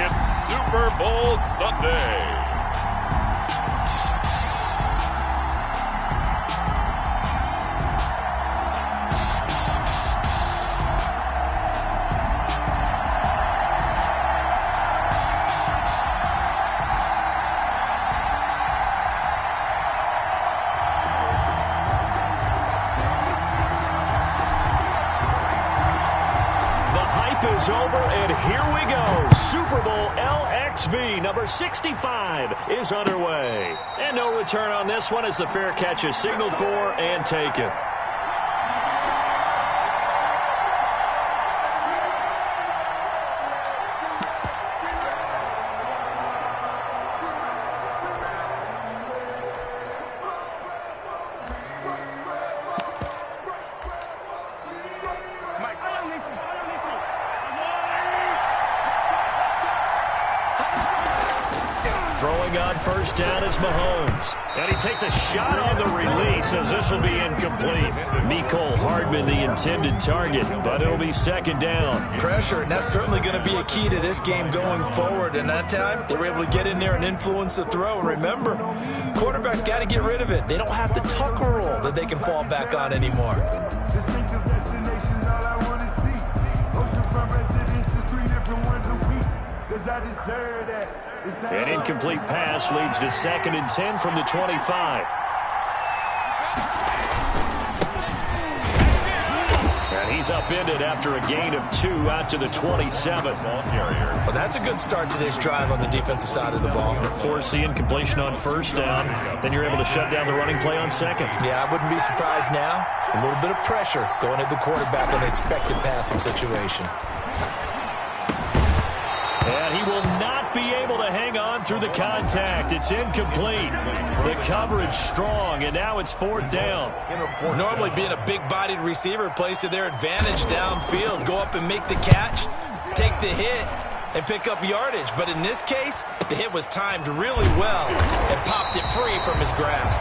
It's Super Bowl Sunday. Is over, and here we go. Super Bowl LXV number 65 is underway. And no return on this one as the fair catch is signaled for and taken. Throwing on first down is Mahomes. And he takes a shot on the release as this will be incomplete. Mecole Hardman, the intended target, but it'll be second down. Pressure, and that's certainly going to be a key to this game going forward. And that time, they were able to get in there and influence the throw. And remember, quarterbacks got to get rid of it. They don't have the Tucker roll that they can fall back on anymore. An incomplete pass leads to 2nd and 10 from the 25. And he's upended after a gain of 2 out to the 27. Well, that's a good start to this drive on the defensive side of the ball. Force the incompletion on first down. Then you're able to shut down the running play on second. Yeah, I wouldn't be surprised now. A little bit of pressure going at the quarterback on an expected passing situation. And he will not be able to hang on through the contact. It's incomplete. The coverage strong, and now it's 4th down. Normally being a big-bodied receiver plays to their advantage downfield. Go up and make the catch, take the hit, and pick up yardage. But in this case, the hit was timed really well and popped it free from his grasp.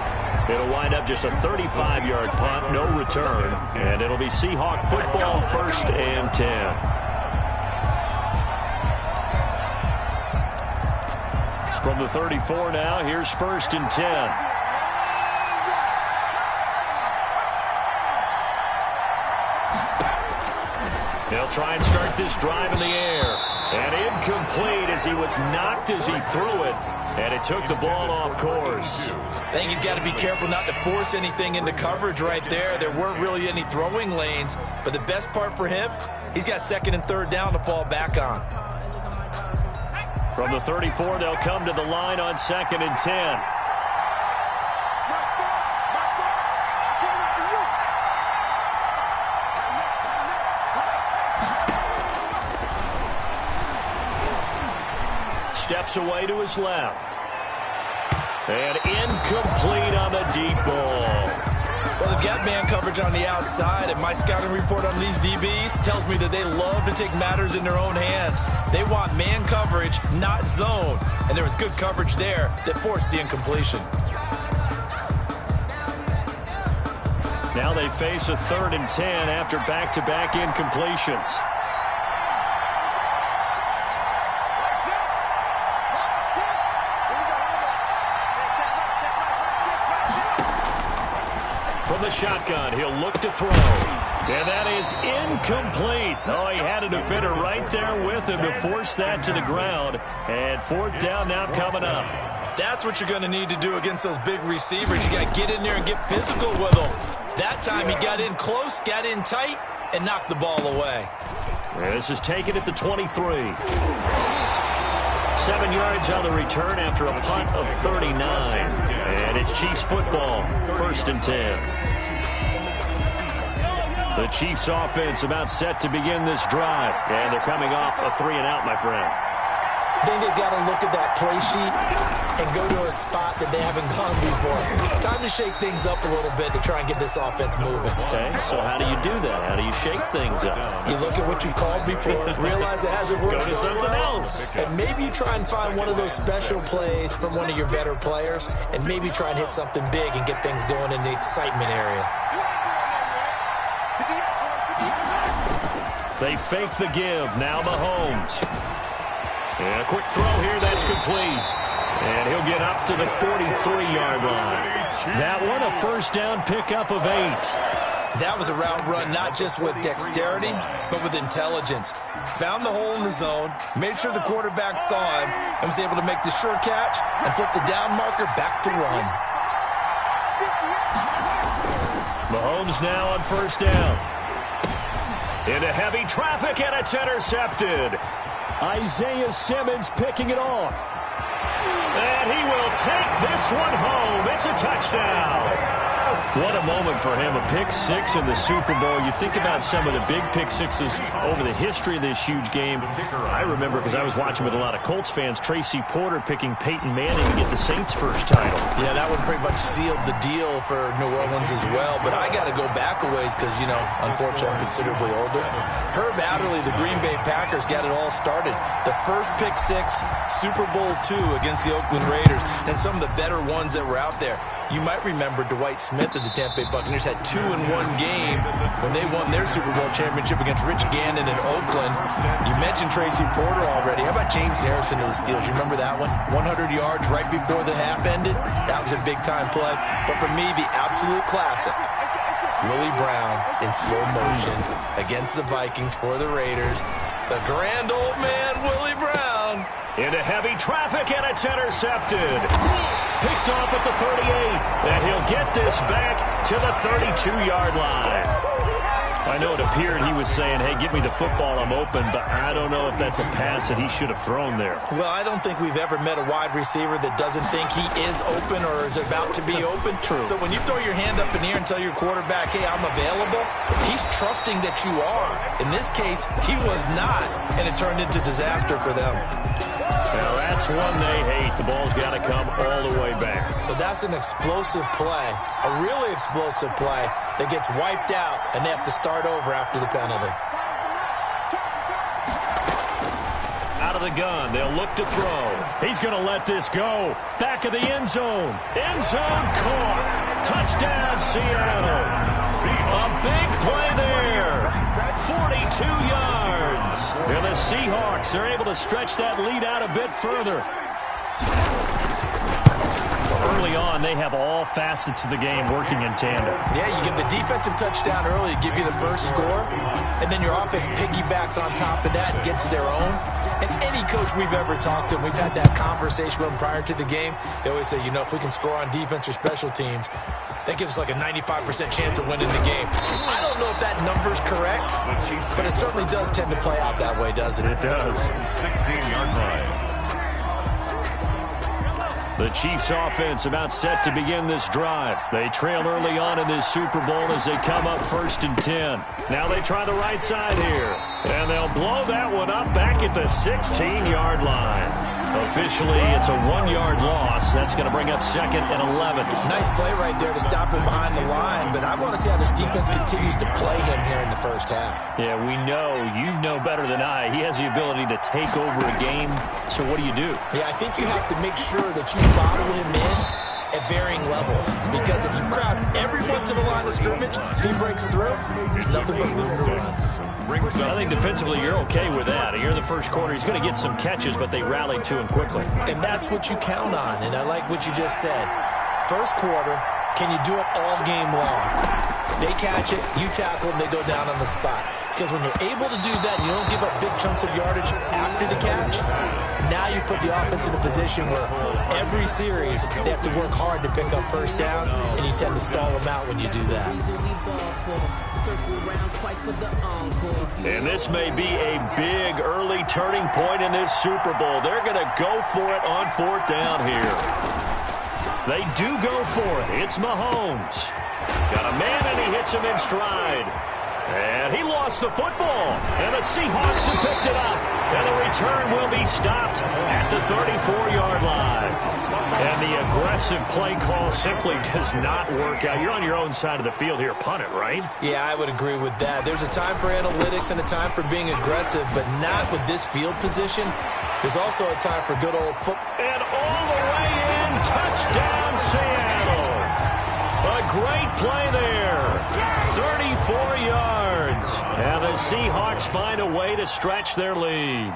It'll wind up just a 35-yard punt, no return, and it'll be Seahawk football 1st and 10. From the 34 now, here's 1st and 10. They'll try and start this drive in the air. And incomplete as he was knocked as he threw it. And it took the ball off course. I think he's got to be careful not to force anything into coverage right there. There weren't really any throwing lanes. But the best part for him, he's got 2nd and 3rd down to fall back on. From the 34, they'll come to the line on 2nd and 10. Steps away to his left. And incomplete on the deep ball. Well, they've got man coverage on the outside, and my scouting report on these DBs tells me that they love to take matters in their own hands. They want man coverage, not zone. And there was good coverage there that forced the incompletion. Now they face a 3rd and 10 after back-to-back incompletions. From the shotgun, he'll look to throw. And that is incomplete. Oh, he had a defender right there with him to force that to the ground. And 4th down now coming up. That's what you're going to need to do against those big receivers. You got to get in there and get physical with them. That time he got in close, got in tight, and knocked the ball away. This is taken at the 23. 7 yards on the return after a punt of 39. And it's Chiefs football, 1st and 10. The Chiefs offense about set to begin this drive. And they're coming off a 3-and-out, my friend. I think they've got to look at that play sheet and go to a spot that they haven't gone before. Time to shake things up a little bit to try and get this offense moving. Okay, so how do you do that? How do you shake things up? You look at what you called before, realize it hasn't worked Go to something else. And maybe you try and find one of those special plays from one of your better players, and maybe try and hit something big and get things going in the excitement area. They fake the give. Now Mahomes. And And a quick throw here that's complete. And he'll get up to the 43-yard line. That one, a first down pickup of 8. That was a route run not just with dexterity, but with intelligence. Found the hole in the zone, made sure the quarterback saw him, and was able to make the sure catch and flip the down marker back to run. Mahomes now on first down. Into heavy traffic, and it's intercepted. Isaiah Simmons picking it off. And he will take this one home. It's a touchdown. What a moment for him, a pick six in the Super Bowl. You think about some of the big pick sixes over the history of this huge game. I remember, because I was watching with a lot of Colts fans, Tracy Porter picking Peyton Manning to get the Saints' first title. Yeah, that one pretty much sealed the deal for New Orleans as well. But I got to go back a ways because, you know, unfortunately I'm considerably older. Herb Adderley, the Green Bay Packers, got it all started. The first pick six, Super Bowl II against the Oakland Raiders, and some of the better ones that were out there. You might remember Dwight Smith of the Tampa Bay Buccaneers had 2 in one game when they won their Super Bowl championship against Rich Gannon in Oakland. You mentioned Tracy Porter already. How about James Harrison of the Steelers? You remember that one? 100 yards right before the half ended? That was a big-time play. But for me, the absolute classic, Willie Brown in slow motion against the Vikings for the Raiders. The grand old man, Willie Brown. Into heavy traffic, and it's intercepted. Picked off at the 38, and he'll get this back to the 32-yard line. I know it appeared he was saying, hey, give me the football, I'm open, but I don't know if that's a pass that he should have thrown there. Well, I don't think we've ever met a wide receiver that doesn't think he is open or is about to be open. True. So when you throw your hand up in the air and tell your quarterback, hey, I'm available, he's trusting that you are. In this case, he was not, and it turned into disaster for them. Now that's one they hate. The ball's got to come all the way back. So that's an explosive play, a really explosive play that gets wiped out, and they have to start over after the penalty. Out of the gun, they'll look to throw. He's going to let this go. Back of the end zone. End zone caught. Touchdown, Seattle. A big play there. 42 yards. And the Seahawks are able to stretch that lead out a bit further. Early on, they have all facets of the game working in tandem. Yeah, you get the defensive touchdown early, give you the first score, and then your offense piggybacks on top of that and gets their own. And any coach we've ever talked to, we've had that conversation with them prior to the game, they always say, you know, if we can score on defense or special teams, that gives us like a 95% chance of winning the game. I don't know if that number's correct, but it certainly does tend to play out that way, doesn't it? It does. 16-yard line. The Chiefs offense about set to begin this drive. They trail early on in this Super Bowl as they come up 1st and 10. Now they try the right side here. And they'll blow that one up back at the 16-yard line. Officially, it's a 1-yard loss. That's going to bring up 2nd and 11. Nice play right there to stop him behind the line, but I want to see how this defense continues to play him here in the first half. Yeah, we know. You know better than I. He has the ability to take over a game. So what do you do? Yeah, I think you have to make sure that you bottle him in at varying levels, because if you crowd everyone to the line of scrimmage, if he breaks through, there's nothing but room to run. I think defensively you're okay with that. Here in the first quarter, he's going to get some catches, but they rallied to him quickly. And that's what you count on, and I like what you just said. First quarter, can you do it all game long? They catch it, you tackle them, they go down on the spot. Because when you're able to do that, and you don't give up big chunks of yardage after the catch, now you put the offense in a position where every series they have to work hard to pick up first downs, and you tend to stall them out when you do that. And this may be a big early turning point in this Super Bowl. They're going to go for it on 4th down here. They do go for it. It's Mahomes. Got a man, and he hits him in stride. And he lost the football. And the Seahawks have picked it up. And the return will be stopped at the 34-yard line. And the aggressive play call simply does not work out. You're on your own side of the field here. Punt it, right? Yeah, I would agree with that. There's a time for analytics and a time for being aggressive, but not with this field position. There's also a time for good old football. And all the way in, touchdown Seattle. A great play there. 34 yards. And the Seahawks find a way to stretch their lead.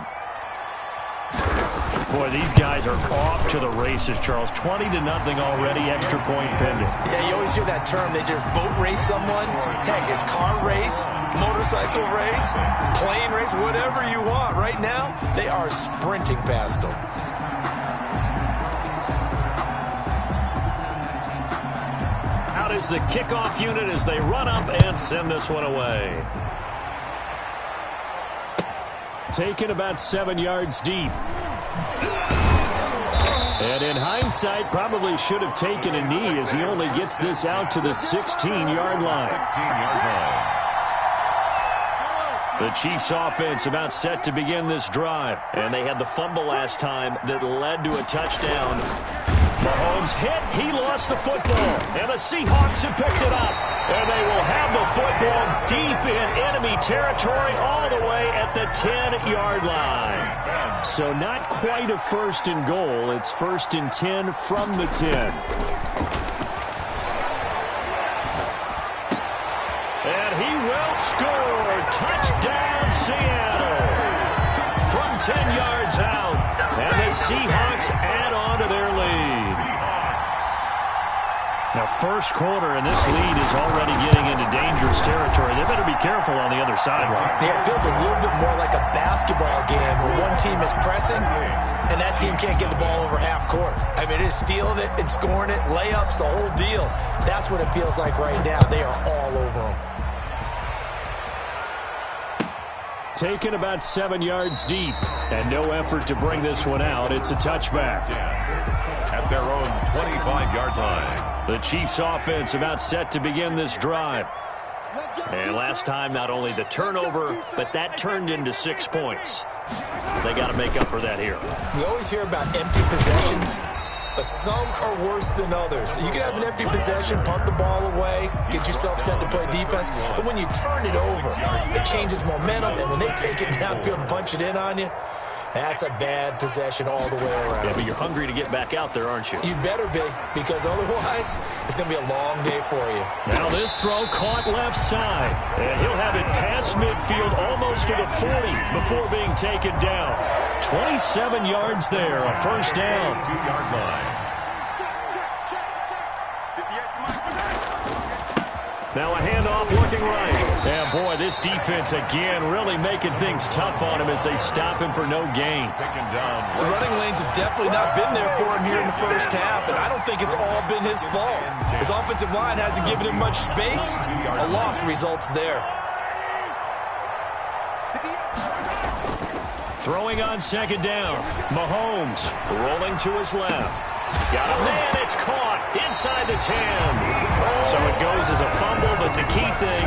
Boy, these guys are off to the races, Charles. 20-0 already, extra point pending. Yeah, you always hear that term. They just boat race someone. Heck, it's car race, motorcycle race, plane race, whatever you want. Right now, they are sprinting past them. Out is the kickoff unit as they run up and send this one away. Taken about 7 yards deep. And in hindsight, probably should have taken a knee as he only gets this out to the 16-yard line. 16-yard line. The Chiefs offense about set to begin this drive. And they had the fumble last time that led to a touchdown. Mahomes hit. He lost the football. And the Seahawks have picked it up. And they will have the football deep in enemy territory all the way at the 10-yard line. So not quite a first and goal. It's first and 10 from the 10. And he will score. Touchdown, Seattle. From 10 yards out. And the Seahawks add on to their lead. Now, first quarter, and this lead is already getting into dangerous territory. They better be careful on the other sideline. Yeah, it feels a little bit more like a basketball game where one team is pressing and that team can't get the ball over half court. I mean, it is stealing it and scoring it, layups, the whole deal. That's what it feels like right now. They are all over them. Taken about 7 yards deep, and no effort to bring this one out. It's a touchback. At their own 25-yard line. The Chiefs offense about set to begin this drive. And last time, not only the turnover, but that turned into 6 points. They got to make up for that here. We always hear about empty possessions, but some are worse than others. You can have an empty possession, punt the ball away, get yourself set to play defense, but when you turn it over, it changes momentum, and when they take it downfield and punch it in on you, that's a bad possession all the way around. Yeah, but you're hungry to get back out there, aren't you? You better be, because otherwise, it's going to be a long day for you. Now this throw caught left side, and he'll have it past midfield almost to the 40 before being taken down. 27 yards there, a first down. 2-yard line. Now a handoff looking right. And boy, this defense again really making things tough on him as they stop him for no gain. Taken down. The running lanes have definitely not been there for him here in the first half, and I don't think it's all been his fault. His offensive line hasn't given him much space. A loss results there. Throwing on second down. Mahomes rolling to his left. Got a man, it's caught inside the 10. So it goes as a fumble, but the key thing,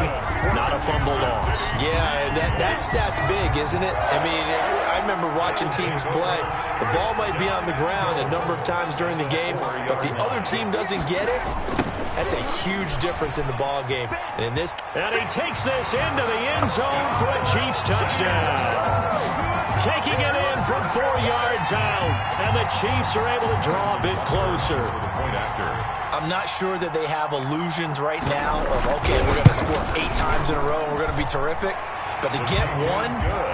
not a fumble loss. Yeah, that stat's big, isn't it? I mean, I remember watching teams play. The ball might be on the ground a number of times during the game, but the other team doesn't get it. That's a huge difference in the ball game. And in this, and he takes this into the end zone for a Chiefs touchdown. Taking it in from 4 yards out, and the Chiefs are able to draw a bit closer. I'm not sure that they have illusions right now of, okay, we're going to score 8 times in a row and we're going to be terrific. But to get one,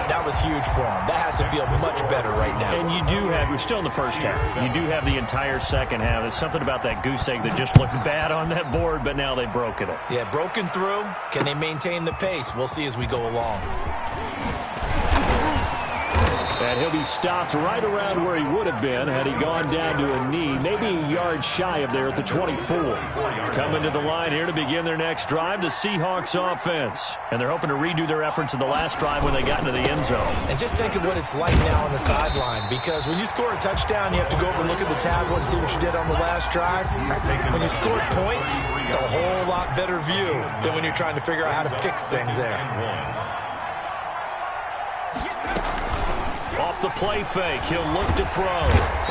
that was huge for them. That has to feel much better right now. And you do have, we're still in the first half. You do have the entire second half. There's something about that goose egg that just looked bad on that board, but now they've broken it. Yeah, broken through. Can they maintain the pace? We'll see as we go along. And he'll be stopped right around where he would have been had he gone down to a knee, maybe a yard shy of there at the 24. Coming to the line here to begin their next drive, the Seahawks offense. And they're hoping to redo their efforts in the last drive when they got into the end zone. And just think of what it's like now on the sideline, because when you score a touchdown, you have to go over and look at the tablet and see what you did on the last drive. When you scored points, it's a whole lot better view than when you're trying to figure out how to fix things there. Off the play fake, he'll look to throw.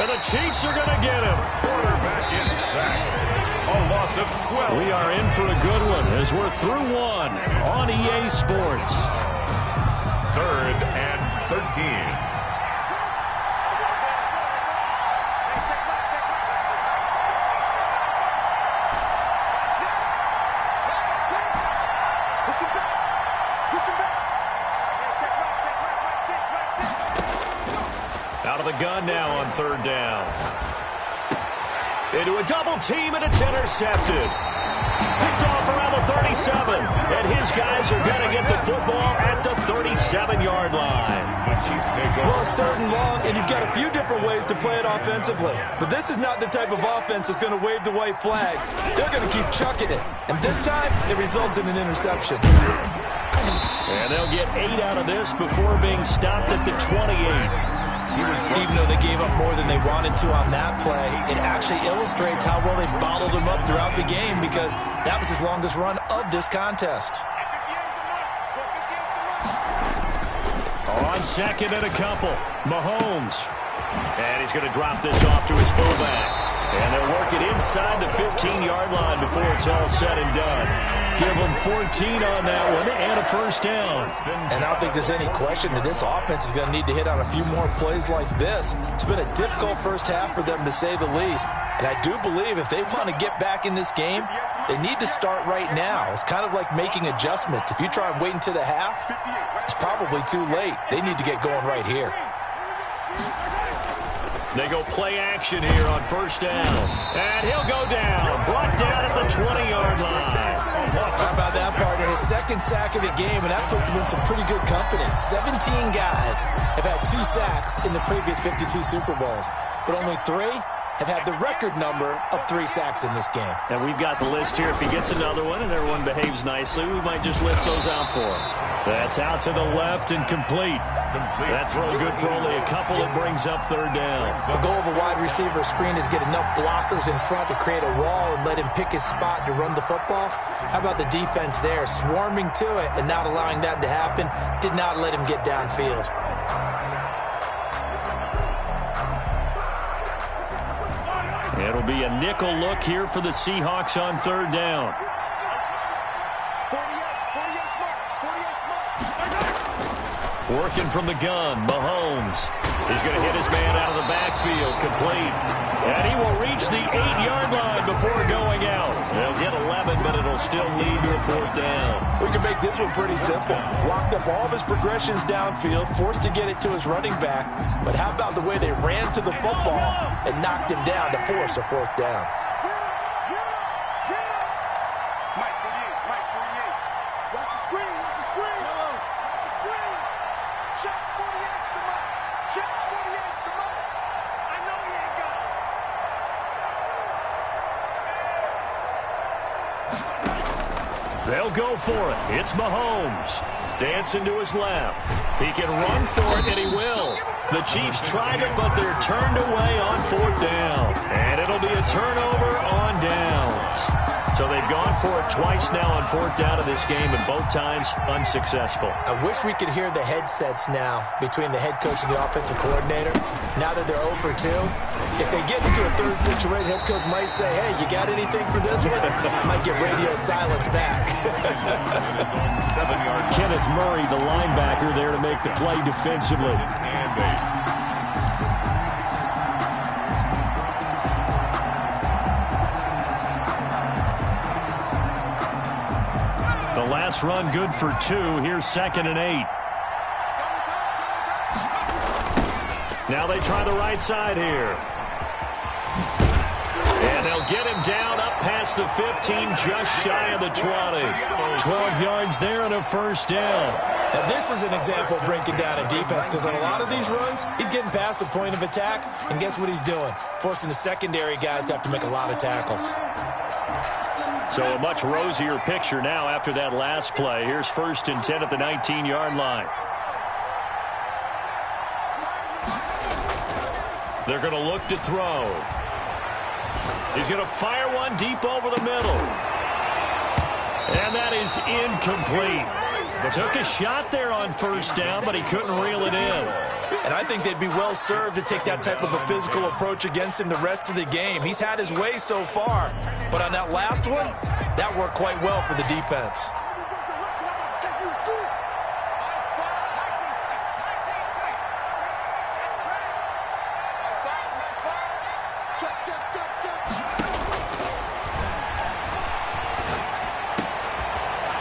And the Chiefs are going to get him. Quarterback is sacked. A loss of 12. We are in for a good one as we're through one on EA Sports. 3rd and 13. Out of the gun now on third down. Into a double team, and it's intercepted. Picked off around the 37. And his guys are going to get the football at the 37-yard line. Well, it's third and long, and you've got a few different ways to play it offensively. But this is not the type of offense that's going to wave the white flag. They're going to keep chucking it. And this time, it results in an interception. And they'll get 8 out of this before being stopped at the 28. Even though they gave up more than they wanted to on that play, it actually illustrates how well they bottled him up throughout the game because that was his longest run of this contest. On second and a couple, Mahomes. And he's going to drop this off to his fullback. And they'll work it inside the 15-yard line before it's all said and done. Give them 14 on that one and a first down. And I don't think there's any question that this offense is going to need to hit on a few more plays like this. It's been a difficult first half for them, to say the least. And I do believe if they want to get back in this game, they need to start right now. It's kind of like making adjustments. If you try and wait until the half, it's probably too late. They need to get going right here. They go play action here on first down. And he'll go down. Brought down at the 20-yard line. How about that, partner? His second sack of the game, and that puts him in some pretty good company. 17 guys have had 2 sacks in the previous 52 Super Bowls, but only 3 have had the record number of 3 sacks in this game. And we've got the list here. If he gets another one and everyone behaves nicely, we might just list those out for him. That's out to the left and complete. That throw good for only a couple. It brings up third down. The goal of a wide receiver screen is get enough blockers in front to create a wall and let him pick his spot to run the football. How about the defense there, swarming to it and not allowing that to happen? Did not let him get downfield. It'll be a nickel look here for the Seahawks on third down. Working from the gun, Mahomes. He's going to hit his man out of the backfield, complete. And he will reach the 8-yard line before going out. They'll get 11, but it'll still lead to a fourth down. We can make this one pretty simple. Locked up all of his progressions downfield, forced to get it to his running back. But how about the way they ran to the football and knocked him down to force a fourth down? They'll go for it. It's Mahomes. Dancing to his left. He can run for it, and he will. The Chiefs tried it, but they're turned away on fourth down. And it'll be a turnover on downs. So they've gone for it twice now on fourth down of this game, and both times unsuccessful. I wish we could hear the headsets now between the head coach and the offensive coordinator. Now that they're 0 for 2, if they get into a third situation, head coach might say, hey, you got anything for this one? Might get radio silence back. Kenneth Murray, the linebacker, there to make the play defensively. The last run good for 2. Here's 2nd and 8. Now they try the right side here. And they'll get him down up past the 15, just shy of the 20. 12 yards there and a first down. Now this is an example of breaking down in defense, because on a lot of these runs, he's getting past the point of attack, and guess what he's doing? Forcing the secondary guys to have to make a lot of tackles. So a much rosier picture now after that last play. Here's 1st and 10 at the 19-yard line. They're going to look to throw. He's going to fire one deep over the middle. And that is incomplete. Took a shot there on first down, but he couldn't reel it in. And I think they'd be well served to take that type of a physical approach against him the rest of the game. He's had his way so far, but on that last one, that worked quite well for the defense.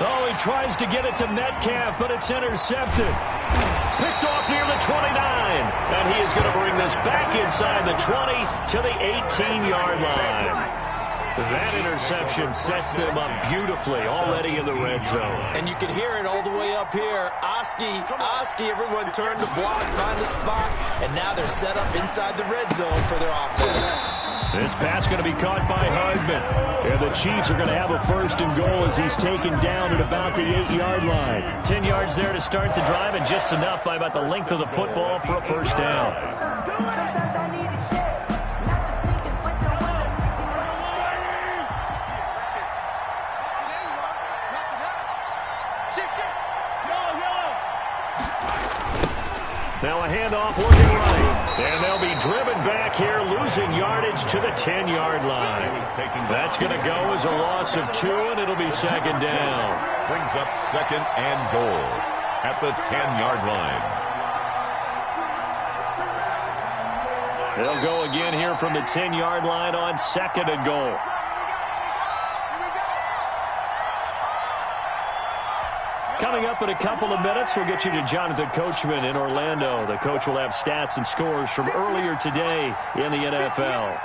Oh, he tries to get it to Metcalf, but it's intercepted. Picked off near the 29. And he is going to bring this back inside the 20 to the 18-yard line. That interception sets them up beautifully already in the red zone. And you can hear it all the way up here. Oski, everyone turned to block, find a spot, and now they're set up inside the red zone for their offense. This pass going to be caught by Hardman. And the Chiefs are going to have a first and goal as he's taken down at about the 8-yard line. 10 yards there to start the drive, and just enough by about the length of the football for a first down. Now a handoff looking right. And they'll be driven back here, losing yardage to the 10-yard line. That's going to go as a loss of 2, and it'll be second down. Brings up second and goal at the 10-yard line. They'll go again here from the 10-yard line on second and goal. Coming up in a couple of minutes, we'll get you to Jonathan Coachman in Orlando. The coach will have stats and scores from earlier today in the NFL.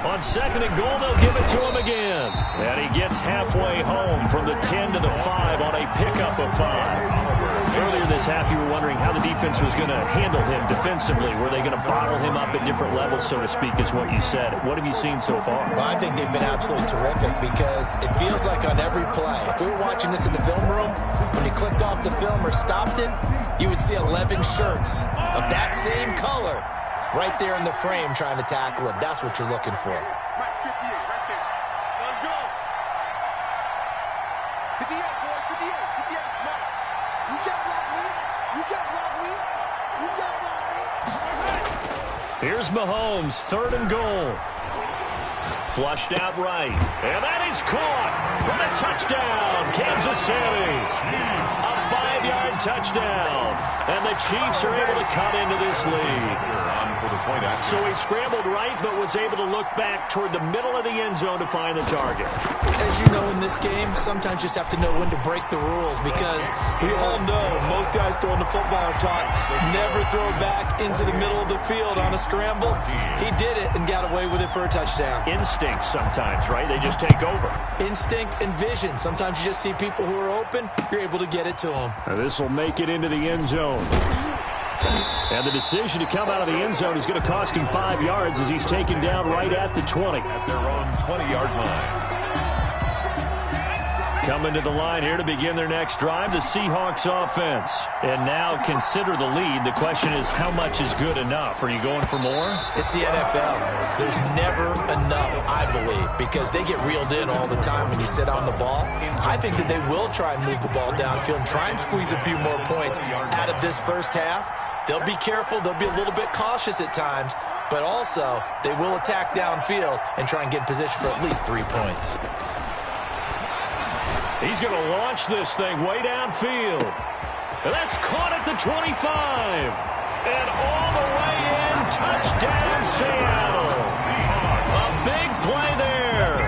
On second and goal, they'll give it to him again. And he gets halfway home from the 10 to the 5 on a pickup of 5. Earlier this half, you were wondering how the defense was going to handle him defensively. Were they going to bottle him up at different levels, so to speak, is what you said. What have you seen so far? Well, I think they've been absolutely terrific because it feels like on every play, if we were watching this in the film room, when you clicked off the film or stopped it, you would see 11 shirts of that same color right there in the frame trying to tackle it. That's what you're looking for. Here's Mahomes, third and goal. Flushed out right. And that is caught for the touchdown, Kansas City. A 5-yard touchdown. And the Chiefs are able to cut into this lead. So he scrambled right, but was able to look back toward the middle of the end zone to find the target. As you know in this game, sometimes you just have to know when to break the rules because we all know most guys throwing the football are taught never throw it back into the middle of the field on a scramble. He did it and got away with it for a touchdown. Instinct sometimes, right? They just take over. Instinct and vision. Sometimes you just see people who are open, you're able to get it to them. This will make it into the end zone. And the decision to come out of the end zone is going to cost him 5 yards as he's taken down right at the 20. At their own 20-yard line. Coming to the line here to begin their next drive, the Seahawks offense. And now consider the lead. The question is, how much is good enough? Are you going for more? It's the NFL. There's never enough, I believe, because they get reeled in all the time when you sit on the ball. I think that they will try and move the ball downfield and try and squeeze a few more points out of this first half. They'll be careful. They'll be a little bit cautious at times, but also they will attack downfield and try and get in position for at least 3 points. He's going to launch this thing way downfield. And that's caught at the 25. And all the way in, touchdown Seattle. A big play there.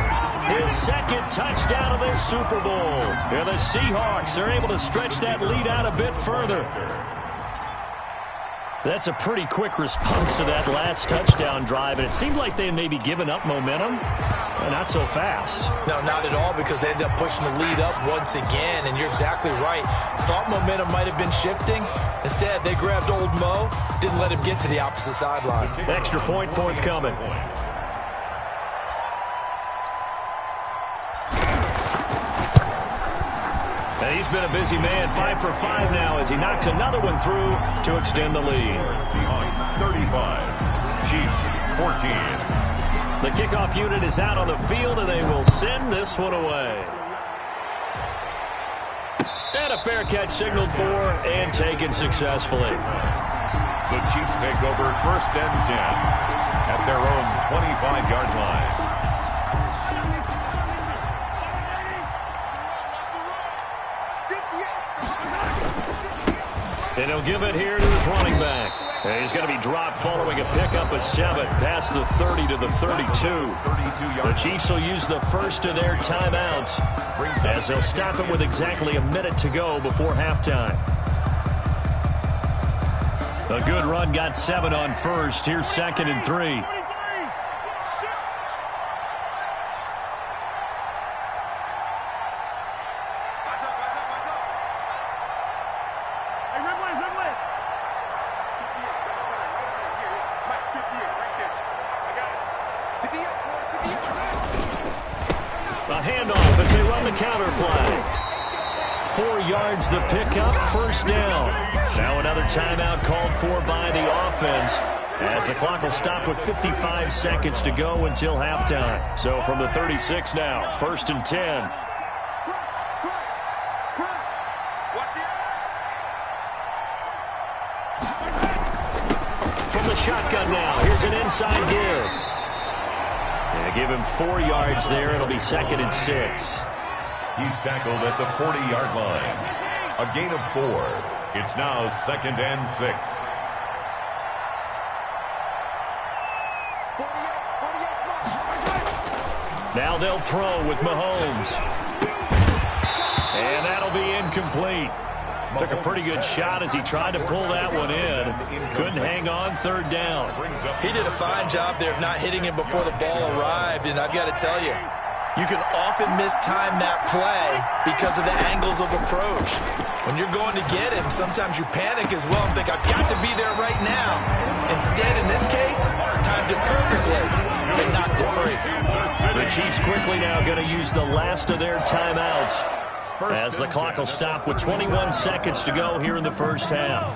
His second touchdown of this Super Bowl. And the Seahawks are able to stretch that lead out a bit further. That's a pretty quick response to that last touchdown drive, and it seemed like they may be giving up momentum. Not so fast. No, not at all, because they ended up pushing the lead up once again, and you're exactly right. Thought momentum might have been shifting. Instead, they grabbed old Mo, didn't let him get to the opposite sideline. Extra point forthcoming. And he's been a busy man, 5 for 5 now as he knocks another one through to extend the lead. Seahawks 35, Chiefs 14. The kickoff unit is out on the field, and they will send this one away. And a fair catch signaled for and taken successfully. The Chiefs take over first and 10 at their own 25-yard line. And he'll give it here to his running back. And he's going to be dropped following a pickup of 7 past the 30 to the 32. The Chiefs will use the first of their timeouts as they'll stop it with exactly a minute to go before halftime. A good run got 7 on first. Here's 2nd and 3. A handoff as they run the counter play. 4 yards the pickup, first down. Now another timeout called for by the offense as the clock will stop with 55 seconds to go until halftime. So from the 36 now, 1st and 10. From the shotgun now, here's an inside give. They give him 4 yards there. It'll be 2nd and 6. He's tackled at the 40-yard line. A gain of 4. It's now 2nd and 6. Now they'll throw with Mahomes. And that'll be incomplete. Took a pretty good shot as he tried to pull that one in. Couldn't hang on, 3rd down. He did a fine job there of not hitting him before the ball arrived, and I've got to tell you, you can often mistime that play because of the angles of approach. When you're going to get him, sometimes you panic as well and think, I've got to be there right now. Instead, in this case, timed it perfectly and knocked it free. The Chiefs quickly now going to use the last of their timeouts as the clock will stop with 21 seconds to go here in the first half.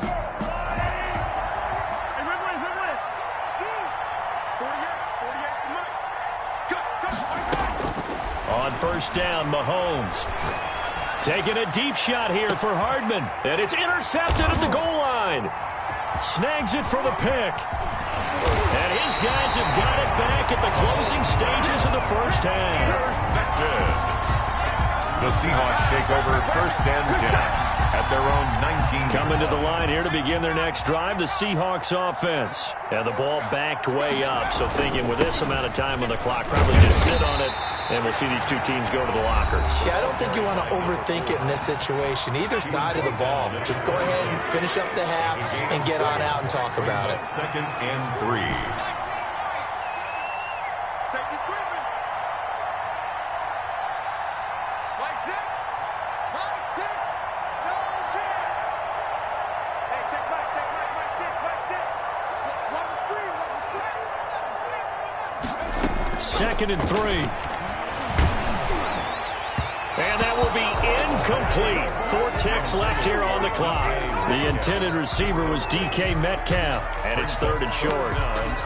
On first down, Mahomes. Taking a deep shot here for Hardman. And it's intercepted at the goal line. Snags it for the pick. And his guys have got it back at the closing stages of the first half. Intercepted. The Seahawks take over 1st and 10 at their own 19. Coming to the line here to begin their next drive, the Seahawks offense. And the ball backed way up, so thinking with this amount of time on the clock, probably just sit on it, and we'll see these two teams go to the lockers. Yeah, I don't think you want to overthink it in this situation. Either side of the ball. Just go ahead and finish up the half and get on out and talk about it. 2nd and 3. Second and 3. And that will be incomplete. 4 ticks left here on the clock. The intended receiver was DK Metcalf, and it's 3rd and short.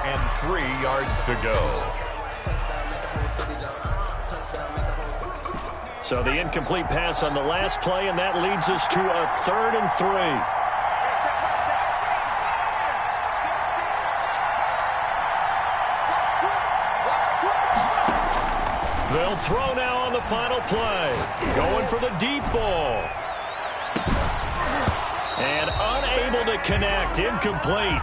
And 3 yards to go. So the incomplete pass on the last play, and that leads us to a 3rd and 3. They'll throw now on the final play. Going for the deep ball. And unable to connect. Incomplete.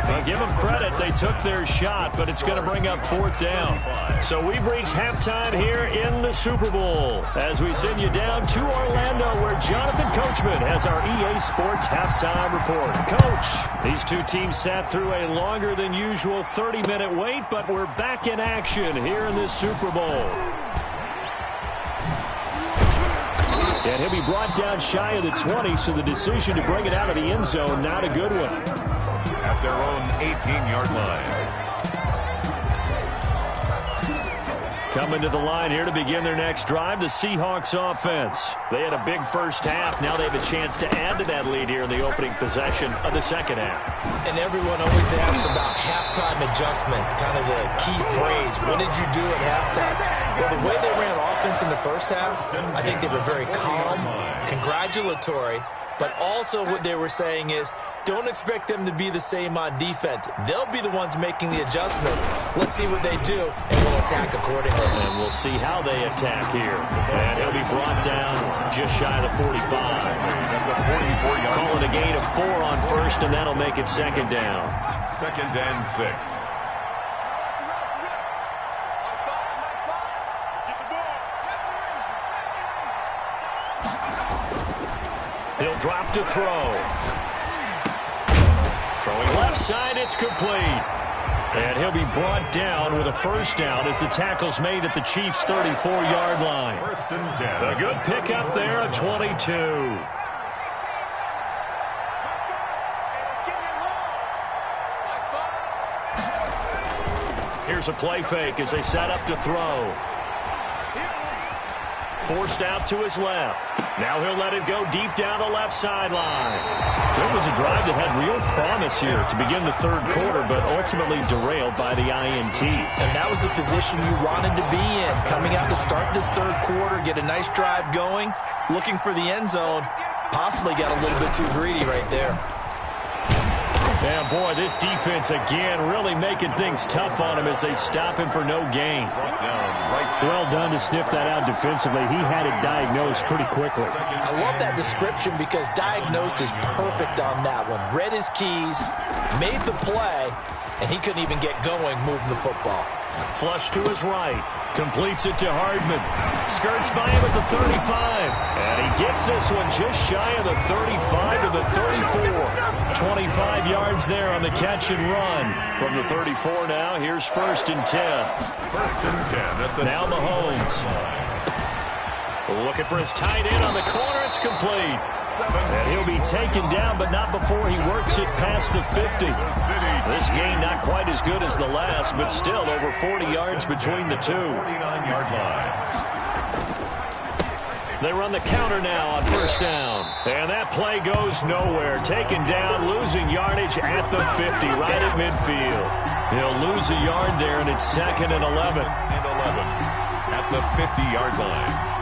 I'll give them credit. They took their shot, but it's going to bring up 4th down. So we've reached halftime here in the Super Bowl as we send you down to Orlando where Jonathan Coachman has our EA Sports halftime report. Coach, these two teams sat through a longer than usual 30-minute wait, but we're back in action here in this Super Bowl. And he'll be brought down shy of the 20, so the decision to bring it out of the end zone, not a good one. At their own 18-yard line. Coming to the line here to begin their next drive, the Seahawks offense. They had a big first half. Now they have a chance to add to that lead here in the opening possession of the second half. And everyone always asks about halftime adjustments, kind of the key phrase. What did you do at halftime? Well, the way they ran offense in the first half, I think they were very calm, congratulatory, but also what they were saying is, don't expect them to be the same on defense. They'll be the ones making the adjustments. Let's see what they do, and we'll attack accordingly. And we'll see how they attack here. And he'll be brought down just shy of the 45. At the 45. yards. Call it a gain of 4 on first, and that'll make it second down. 2nd and 6. He'll drop to throw. Throwing left side, it's complete. And he'll be brought down with a first down as the tackle's made at the Chiefs' 34-yard line. 1st and 10. A good pickup there at 22. Here's a play fake as they set up to throw. Forced out to his left. Now he'll let it go deep down the left sideline. So it was a drive that had real promise here to begin the third quarter, but ultimately derailed by the INT. And that was the position you wanted to be in. Coming out to start this third quarter, get a nice drive going, looking for the end zone. Possibly got a little bit too greedy right there. Yeah, boy, this defense again really making things tough on him as they stop him for no gain. Well done to sniff that out defensively. He had it diagnosed pretty quickly. I love that description because diagnosed is perfect on that one. Read his keys, made the play, and he couldn't even get going moving the football. Flush to his right. Completes it to Hardman. Skirts by him at the 35. And he gets this one just shy of the 35 to the 34. 25 yards there on the catch and run. From the 34 now, here's 1st and 10. 1st and 10 at the now Mahomes. Looking for his tight end on the corner. It's complete. And he'll be taken down, but not before he works it past the 50. This gain not quite as good as the last, but still over 40 yards between the two. 49-yard line. They run the counter now on first down. And that play goes nowhere. Taken down, losing yardage at the 50, right at midfield. He'll lose a yard there, and it's 2nd and 11. And 11 at the 50-yard line.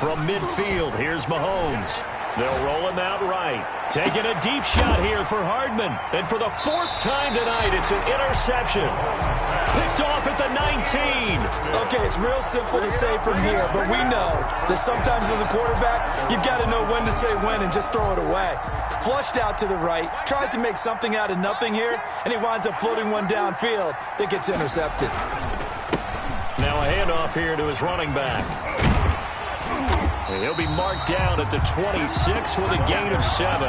From midfield, here's Mahomes. They'll roll him out right. Taking a deep shot here for Hardman. And for the 4th time tonight, it's an interception. Picked off at the 19. Okay, it's real simple to say from here, but we know that sometimes as a quarterback, you've got to know when to say when and just throw it away. Flushed out to the right, tries to make something out of nothing here, and he winds up floating one downfield that gets intercepted. Now a handoff here to his running back. And he'll be marked down at the 26 with a gain of 7.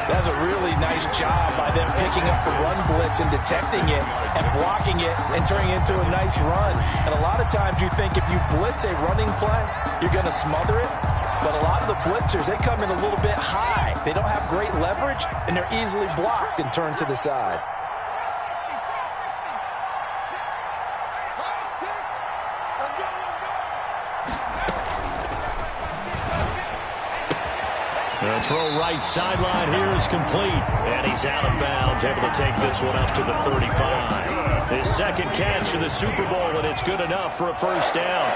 That's a really nice job by them picking up the run blitz and detecting it and blocking it and turning it into a nice run. And a lot of times you think if you blitz a running play, you're going to smother it. But a lot of the blitzers, they come in a little bit high. They don't have great leverage, and they're easily blocked and turned to the side. The throw right sideline here is complete. And he's out of bounds, able to take this one up to the 35. His 2nd catch of the Super Bowl, and it's good enough for a first down.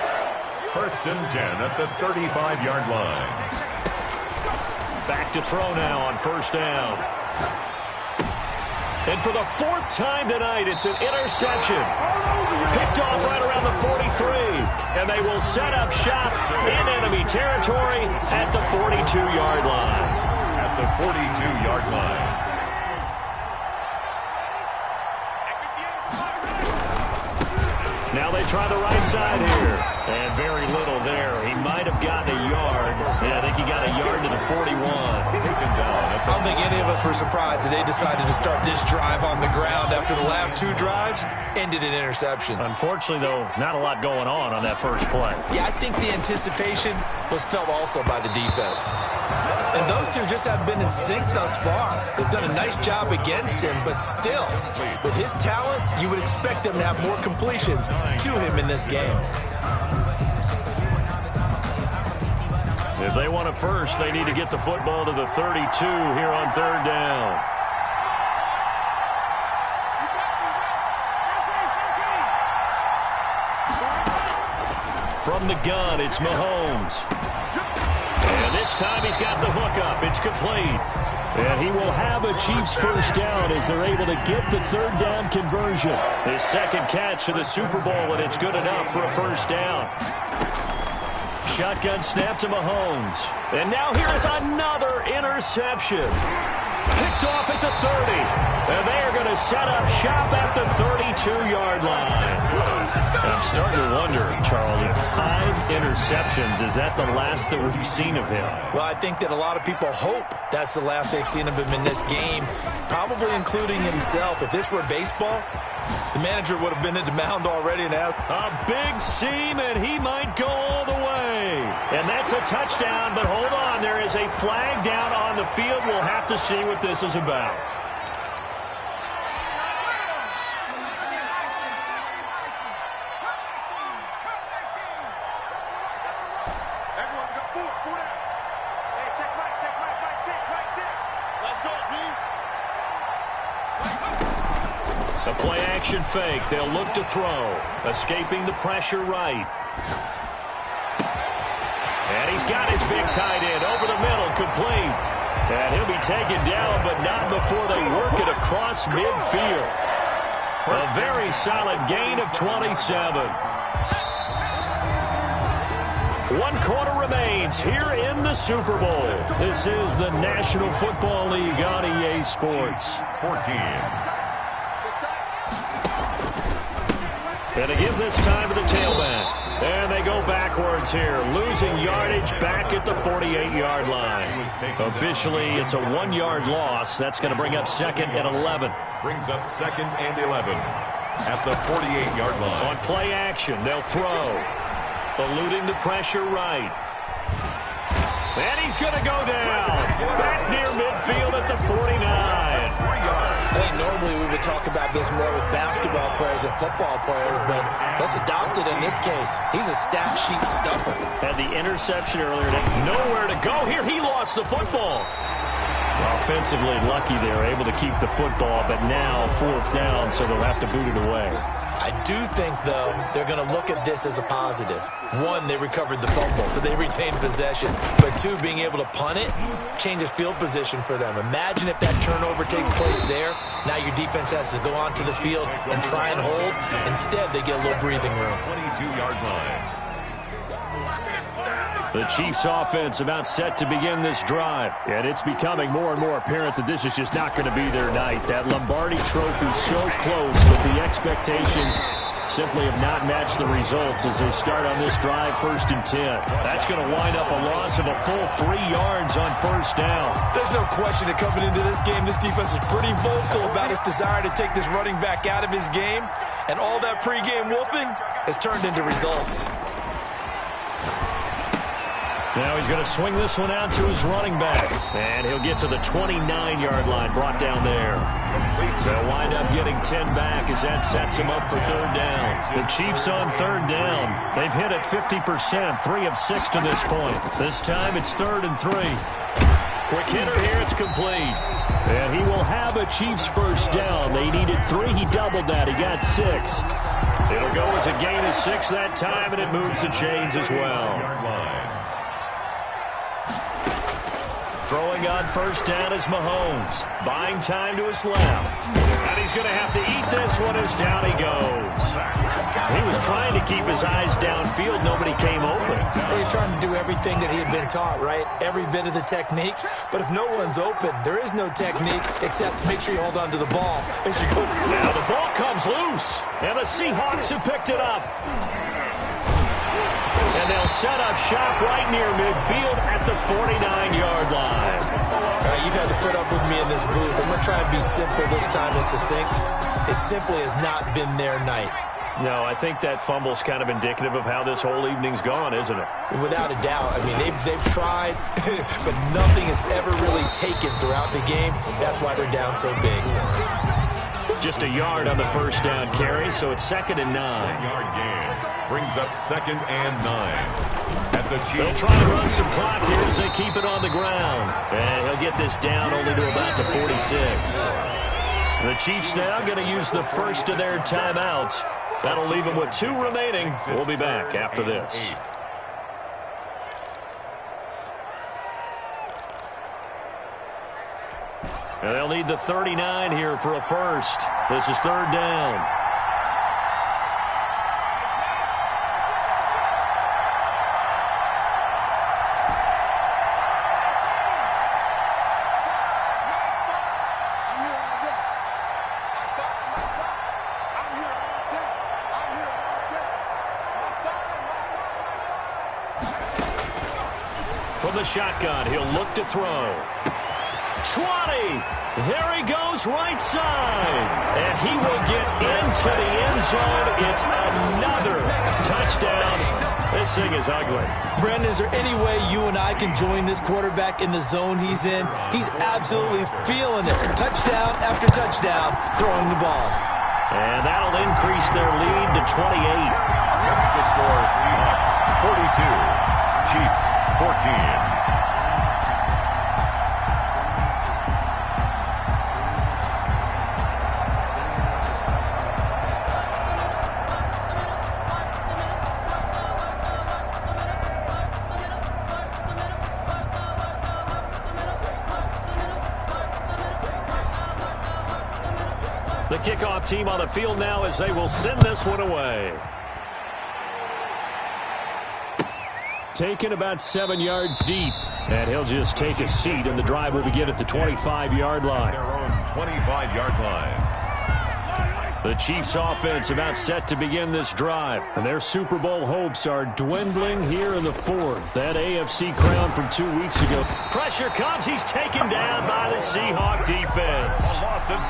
1st and 10 at the 35-yard line. Back to throw now on first down. And for the 4th time tonight, it's an interception. Picked off right around the 43. And they will set up shop in enemy territory at the 42-yard line. At the 42-yard line. Now they try the right side here. And very little there. He might have gotten a yard. Yeah, I think he got a yard to the 41. Taken down. I don't think any of us were surprised that they decided to start this drive on the ground after the last 2 drives ended in interceptions. Unfortunately, though, not a lot going on that first play. Yeah, I think the anticipation was felt also by the defense. And those two just haven't been in sync thus far. They've done a nice job against him, but still, with his talent, you would expect them to have more completions to him in this game. If they want it first, they need to get the football to the 32 here on 3rd down. From the gun, it's Mahomes. And this time he's got the hook up. It's complete. And he will have a Chiefs first down as they're able to get the third down conversion. His second catch of the Super Bowl, and it's good enough for a first down. Shotgun snap to Mahomes. And now here is another interception. Picked off at the 30. And they are going to set up shop at the 32-yard line. I'm starting to wonder, Charlie, 5 interceptions. Is that the last that we've seen of him? Well, I think that a lot of people hope that's the last they've seen of him in this game, probably including himself. If this were baseball, the manager would have been at the mound already and asked. A big seam, and he might go all the way. And that's a touchdown, but hold on. There is a flag down on the field. We'll have to see what this is about. A play-action fake. They'll look to throw. Escaping the pressure right. And he's got his big tight end over the middle, complete. And he'll be taken down, but not before they work it across midfield. A very solid gain of 27. 1 quarter remains here in the Super Bowl. This is the National Football League on EA Sports. 14. And to give this time to the tailback. And they go backwards here, losing yardage back at the 48-yard line. Officially, it's a 1-yard loss. That's going to bring up 2nd and 11. Brings up 2nd and 11 at the 48-yard line. On play action, they'll throw. Eluding the pressure right. And he's going to go down. Back near midfield at the 49. I think normally we would talk about this more with basketball players and football players, but let's adopt it in this case. He's a stat sheet stuffer. Had the interception earlier. Nowhere to go here. He lost the football. Offensively lucky they were able to keep the football, but now 4th down, so they'll have to boot it away. I do think, though, they're going to look at this as a positive. 1, they recovered the fumble, so they retained possession. But 2, being able to punt it changes field position for them. Imagine if that turnover takes place there. Now your defense has to go onto the field and try and hold. Instead, they get a little breathing room. 22-yard line. The Chiefs offense about set to begin this drive. And it's becoming more and more apparent that this is just not going to be their night. That Lombardi Trophy so close, but the expectations simply have not matched the results as they start on this drive 1st and 10. That's going to wind up a loss of a full 3 yards on 1st down. There's no question that coming into this game, this defense was pretty vocal about its desire to take this running back out of his game. And all that pregame wolfing has turned into results. Now he's going to swing this one out to his running back. And he'll get to the 29-yard line, brought down there. They'll wind up getting 10 back as that sets him up for 3rd down. The Chiefs on 3rd down. They've hit it 50%, 3 of 6 to this point. This time it's 3rd and 3. Quick hitter here, it's complete. And he will have a Chiefs first down. They needed 3, he doubled that, he got 6. It'll go as a gain of 6 that time, and it moves the chains as well. Throwing on 1st down is Mahomes. Buying time to his left. And he's going to have to eat this one as down he goes. He was trying to keep his eyes downfield. Nobody came open. He's trying to do everything that he had been taught, right? Every bit of the technique. But if no one's open, there is no technique except make sure you hold on to the ball as you go. Now the ball comes loose. And the Seahawks have picked it up. And they'll set up shop right near midfield at the 49-yard line. All right, you've had to put up with me in this booth. I'm going to try and be simple this time and succinct. It simply has not been their night. No, I think that fumble's kind of indicative of how this whole evening's gone, isn't it? Without a doubt. I mean, they've tried, but nothing has ever really taken throughout the game. That's why they're down so big. Just a yard on the 1st down carry, so it's 2nd and 9. Yard gain brings up 2nd and 9. At the Chiefs. They'll try to run some clock here as they keep it on the ground. And he'll get this down only to about the 46. The Chiefs now going to use the first of their timeouts. That'll leave them with 2 remaining. We'll be back after this. And they'll need the 39 here for a first. This is third down. From the shotgun, he'll look to throw. 20. There he goes right side. And he will get into the end zone. It's another touchdown. This thing is ugly. Brendan, is there any way you and I can join this quarterback in the zone he's in? He's absolutely feeling it. Touchdown after touchdown, throwing the ball. And that'll increase their lead to 28. What's the score? Seahawks 42. Chiefs 14. The kickoff team on the field now as they will send this one away. Taken about 7 yards deep. And he'll just take a seat, and the drive will begin at the 25-yard line. Their own 25-yard line. The Chiefs offense about set to begin this drive. And their Super Bowl hopes are dwindling here in the fourth. That AFC crown from 2 weeks ago. Pressure comes. He's taken down by the Seahawk defense.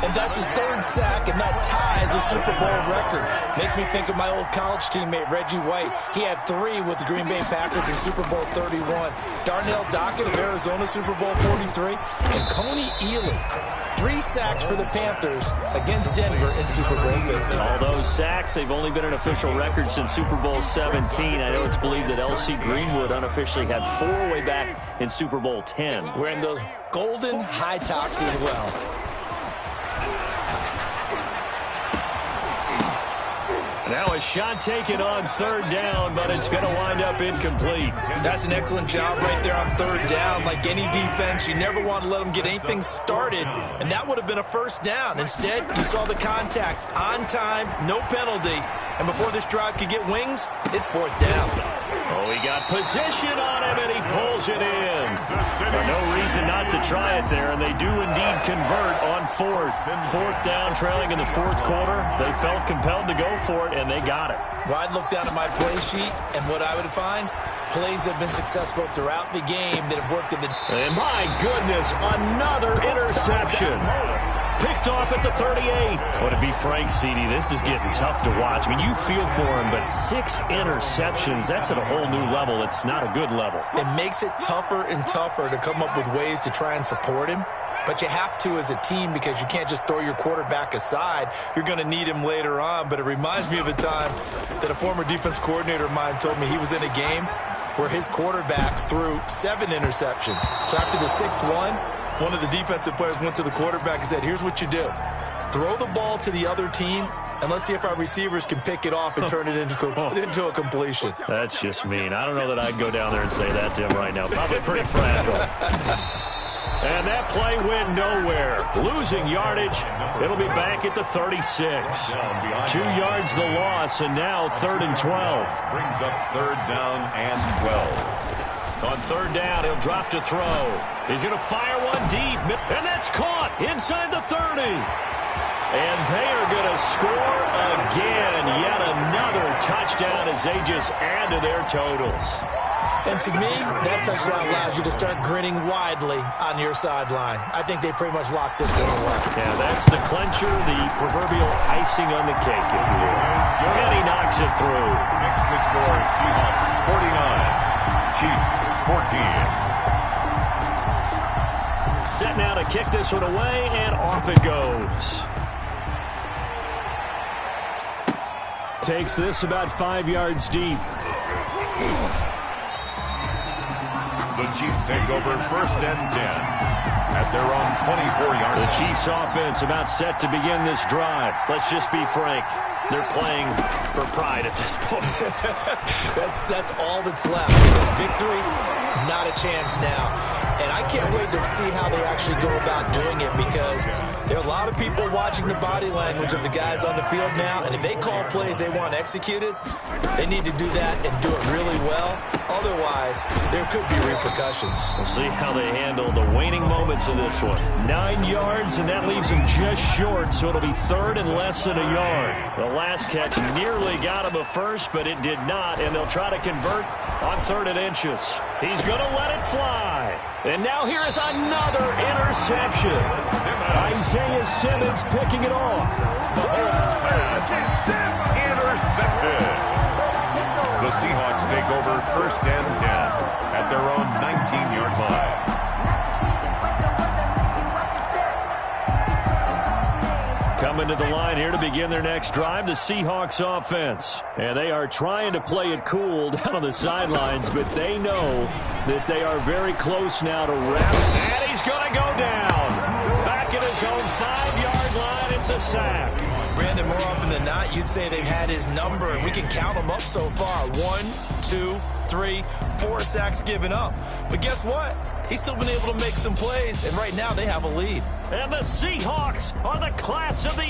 And that's his third sack, and that ties a Super Bowl record. Makes me think of my old college teammate, Reggie White. He had 3 with the Green Bay Packers in Super Bowl 31. Darnell Dockett of Arizona, Super Bowl 43. And Coney Ealy, 3 sacks for the Panthers against Denver in Super Bowl 50. All those sacks, they've only been an official record since Super Bowl 17. I know it's believed that L.C. Greenwood unofficially had 4 way back in Super Bowl 10. Wearing those golden high tops as well. Now a shot taken on third down, but it's going to wind up incomplete. That's an excellent job right there on third down. Like any defense, you never want to let them get anything started, and that would have been a first down. Instead, you saw the contact on time, no penalty, and before this drive could get wings, it's fourth down. Oh, he got position on him, and he pulls it in. No reason not to try it there, and they do indeed convert on fourth. Fourth down, trailing in the fourth quarter. They felt compelled to go for it, and they got it. Well, I'd look down at my play sheet, and what I would find, plays have been successful throughout the game that have worked in the... And my goodness, another interception. Picked off at the 38. But to be frank, CD, this is getting tough to watch. I mean, you feel for him, but 6 interceptions, that's at a whole new level. It's not a good level. It makes it tougher and tougher to come up with ways to try and support him. But you have to as a team because you can't just throw your quarterback aside. You're going to need him later on. But it reminds me of a time that a former defense coordinator of mine told me he was in a game where his quarterback threw 7 interceptions. So after the 6-1, one of the defensive players went to the quarterback and said, here's what you do. Throw the ball to the other team, and let's see if our receivers can pick it off and turn it into a completion. That's just mean. I don't know that I'd go down there and say that to him right now. Probably pretty fragile. And that play went nowhere. Losing yardage. It'll be back at the 36. 2 yards the loss, and now 3rd and 12. Brings up third down and 12. On third down, he'll drop to throw. He's going to fire one deep, and that's caught inside the 30. And they are going to score again. Yet another touchdown as they just add to their totals. And to me, that touchdown allows you to start grinning widely on your sideline. I think they pretty much locked this one away. Yeah, that's the clincher, the proverbial icing on the cake, if you will. And he knocks it through. Next the score, Seahawks 49. Chiefs 14. Set now to kick this one away, and off it goes. Takes this about 5 yards deep. The Chiefs take over 1st and 10 at their own 24-yard line. The Chiefs offense about set to begin this drive. Let's just be frank. They're playing for pride at this point. That's all that's left. Because victory, not a chance now. And I can't wait to see how they actually go about doing it, because there are a lot of people watching the body language of the guys on the field now, and if they call plays they want executed, they need to do that and do it really well. Otherwise, there could be repercussions. We'll see how they handle the waning moments of this one. 9 yards, and that leaves him just short, so it'll be third and less than a yard. The last catch nearly got him a first, but it did not, and they'll try to convert on 3rd and inches. He's going to let it fly. And now here is another interception. Isaiah Simmons picking it off. Mahomes pass intercepted. The Seahawks take over 1st and 10 at their own 19-yard line. Coming to the line here to begin their next drive, the Seahawks offense. And they are trying to play it cool down on the sidelines, but they know that they are very close now to wrap. And he's going to go down. Back at his own 5-yard line, it's a sack. Brandon, more often than not, you'd say they've had his number, and we can count them up so far. 1, 2, 3, 4 sacks given up. But guess what? He's still been able to make some plays, and right now they have a lead. And the Seahawks are the class of the